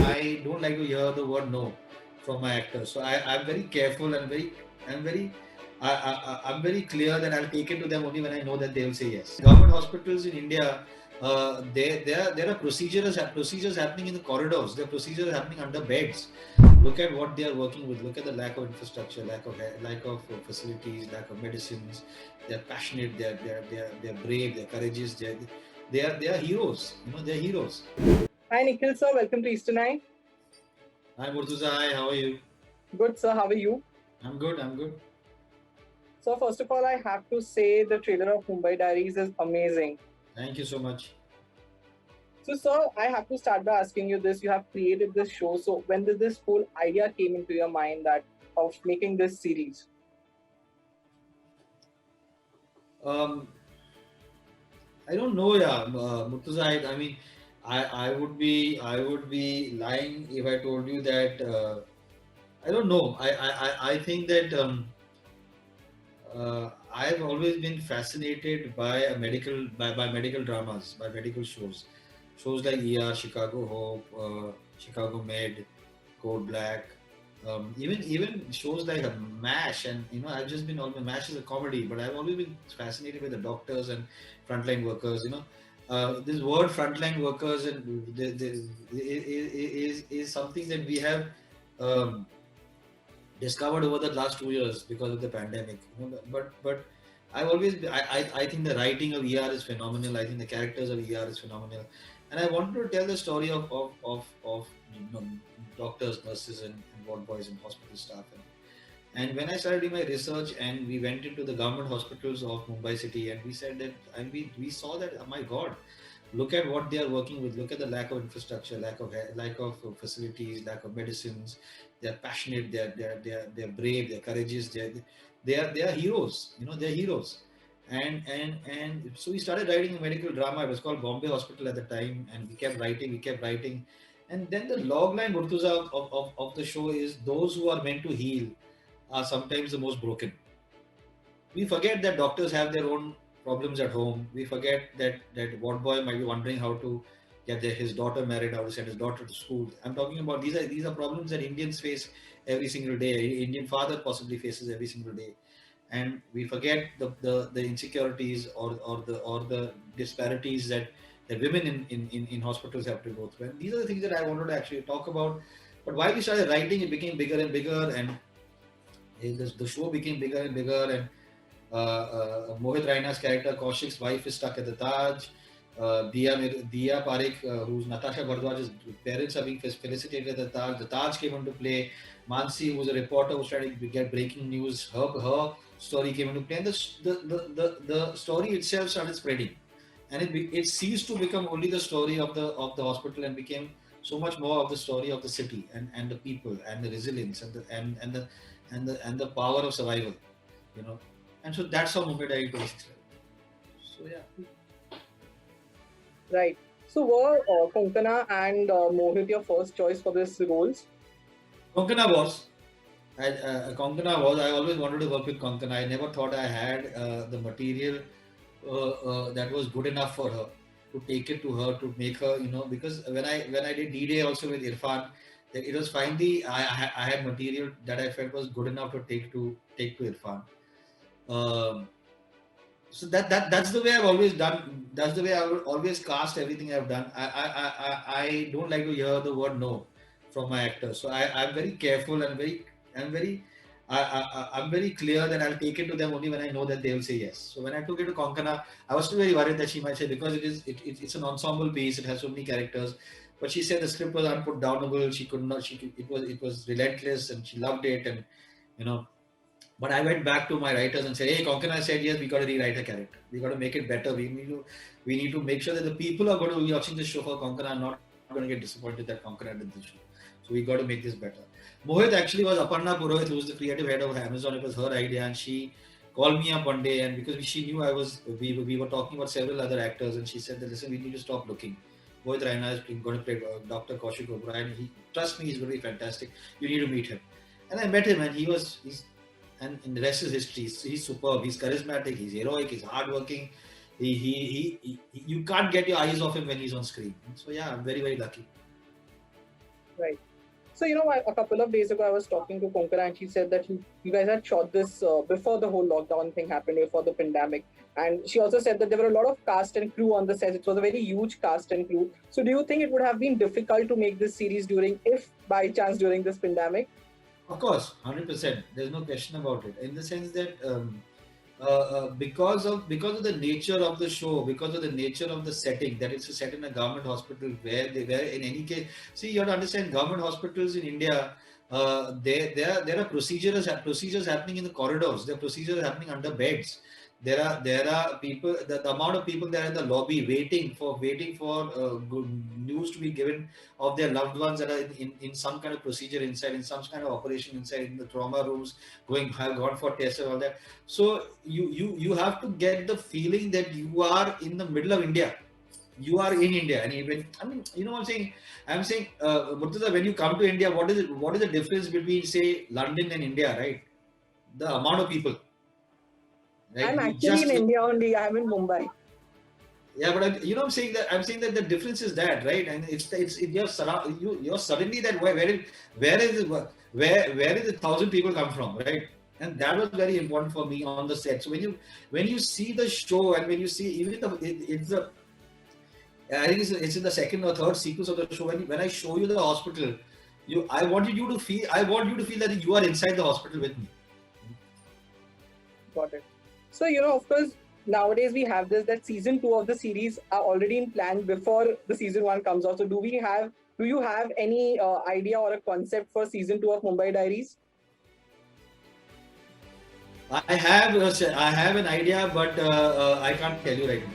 I don't like to hear the word no from my actors. So I'm very careful and I'm very I'm very clear that I'll take it to them only when I know that they will say yes. Government hospitals in India, there are procedures happening in the corridors. There are procedures happening under beds. Look at what they are working with. Look at the lack of infrastructure, lack of facilities, lack of medicines. They're passionate. They're brave. They're courageous. They are heroes. They're heroes. Hi, Nikhil sir. Welcome to Eastern Eye. Hi Murtuza, hi, how are you? Good, sir. How are you? I'm good, I'm good. So, first of all, I have to say the trailer of Mumbai Diaries is amazing. Thank you so much. So, sir, I have to start by asking you this. You have created this show. So, when did this whole idea came into your mind that of making this series? Um, I don't know, yeah, Murtuza. I mean, I would be lying if I told you that. I don't know. I think that I've always been fascinated by by medical dramas, by medical shows like ER, Chicago Hope, Chicago Med, Code Black, even shows like MASH, and I've just been always MASH is a comedy, but I've always been fascinated with the doctors and frontline workers. This word frontline workers and is something that we have. Um, Discovered over the last 2 years because of the pandemic. But I think the writing of ER is phenomenal. I think the characters of ER is phenomenal, and I wanted to tell the story of doctors, nurses, and ward boys and hospital staff. And when I started doing my research, and we went into the government hospitals of Mumbai city, and we said that, and we saw that, oh my God, look at what they are working with. Look at the lack of infrastructure, lack of facilities, lack of medicines. They're passionate. They're brave. They're courageous. They are heroes. They're heroes. And so we started writing a medical drama. It was called Bombay Hospital at the time, and we kept writing. And then the log line, Murtuza, of the show is, those who are meant to heal are sometimes the most broken. We forget that doctors have their own problems at home. We forget that what boy might be wondering how to get his daughter married, how to send his daughter to school. I'm talking about, these are problems that Indians face every single day. Indian father possibly faces every single day, and we forget the insecurities or the disparities that women in hospitals have to go through. And these are the things that I wanted to actually talk about. But while we started writing, it became bigger and bigger, and the show became bigger and bigger. And Mohit Raina's character Kaushik's wife is stuck at the Taj. Diya Parekh, who's Natasha Bharadwaj's parents, are being felicitated at the Taj. The Taj came into play. Mansi, who's a reporter who's trying to get breaking news, her story came into play. And the story itself started spreading. And it ceased to become only the story of the hospital, and became so much more of the story of the city, and the people, and the resilience, and the power of survival. you know and so that's how Mumbai Diary 26 started. So yeah. Right. So, were Konkana and Mohit your first choice for these roles? Konkana was Konkana was I always wanted to work with Konkana. I never thought I had the material that was good enough for her, to take it to her, to make her, because when I did D-Day also with Irfan, that it was finally I had material that I felt was good enough to take to Irfan. Um, so that's the way I've always done. That's the way I will always cast everything I've done. I don't like to hear the word no from my actors. So I'm very careful, and I'm very I'm very clear that I'll take it to them only when I know that they will say yes. So when I took it to Konkana, I was still very worried that she might say, because it's an ensemble piece. It has so many characters. But she said the script was unputdownable. She could not. It was relentless, and she loved it. And you know but I went back to my writers and said, "Hey, Konkana said yes. We got to rewrite a character. We got to make it better. We need to make sure that the people are going to be watching this show for Konkana are not going to get disappointed that Konkana did this show. So we got to make this better." Mohit actually was Aparna Purohit, who was the creative head of Amazon. It was her idea, and she called me up one day, and because she knew we were talking about several other actors, and she said that, "Listen, we need to stop looking. Mohit Raina is going to play Dr. Kaushik Oberoi, and trust me, he's going to be fantastic. You need to meet him." And I met him, and and the rest is history. He's superb. He's charismatic. He's heroic. He's hardworking. You can't get your eyes off him when he's on screen. So yeah, I'm very, very lucky. Right. So, a couple of days ago, I was talking to Konkona, and she said that you guys had shot this before the whole lockdown thing happened, before the pandemic. And she also said that there were a lot of cast and crew on the set. It was a very huge cast and crew. So, do you think it would have been difficult to make this series if by chance, during this pandemic? Of course, 100%. There's no question about it. In the sense that because of the nature of the show, because of the nature of the setting, that it's set in a government hospital where in any case, see, you have to understand, government hospitals in India, there are procedures happening in the corridors. There are procedures happening under beds. There are people. The amount of people there in the lobby waiting for good news to be given of their loved ones that are in some kind of procedure inside, in some kind of operation inside, in the trauma rooms, have gone for tests and all that. So you have to get the feeling that you are in the middle of India. You are in India, and even, I mean, you know what I'm saying. I'm saying, Murtaza, when you come to India, what is the difference between, say, London and India, right? The amount of people, right? I'm You actually in just India only. I'm in Mumbai. Yeah, but I'm saying that the difference is that, right? And you're suddenly that, where is the thousand people come from, right? And that was very important for me on the set. So when you see the show, and when you see even it's the I think it's in the second or third sequence of the show, when I show you the hospital, I want you to feel that you are inside the hospital with me. Got it. So, of course, nowadays we have this that season two of the series are already in plan before the season one comes out. So, do you have any idea or a concept for season two of Mumbai Diaries? I have an idea, but I can't tell you right now.